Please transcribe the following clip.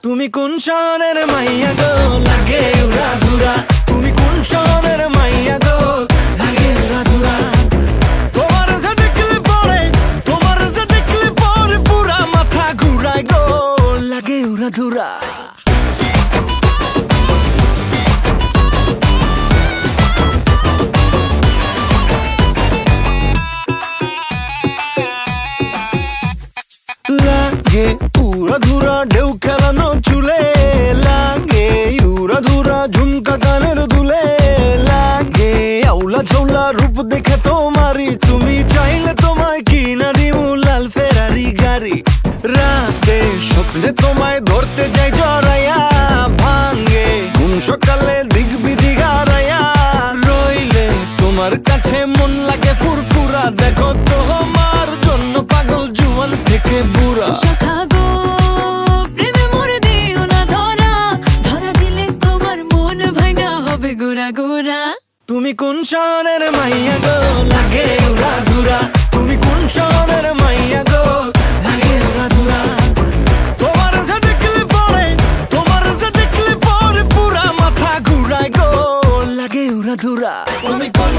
তুমি কোন শহরের মাইয়া গো লাগে উড়া ধুরা তুমি কোন শহরের মাইয়া গো লাগে উড়া ধুরা তোমার যে দেখলে পরে পুরা মাথা ঘুরায় গো লাগে উড়া ধুরা লাগে উড়া ধুরা ঢেউ খেলানো চুলে লাগে উড়া ধুরা ঝুমকা কানের দুলে লাগে আউলা ঝৌলা রূপ দেখে তোমারি তুমি চাইলে তোমায় কিনা দিমু লাল ফেরারি গাড়ি রাতে স্বপ্নে তোমায় ধরতে যাই জড়াইয়া ভাঙ্গে ঘুম সকালে দিক বিদিক হারাইয়া রইলে তোমার কাছে মন লাগে ফুরফুরা দেখো তোমার জন্য পাগল জুয়ান থেকে বুড়া শাখা গো প্রেমে মরে দিও না ধরা ধরা দিলে তোমার মন ভাঙা হবে গোরা গোরা তুমি কোন শহরের মাইয়া গো লাগে উড়া ধুরা তুমি কোন শহরের মাইয়া গো লাগে উড়া ধুরা তোমার যে দেখলে পরে পুরা মাথা ঘুরায় গো লাগে উড়া ধুরা তুমি কোন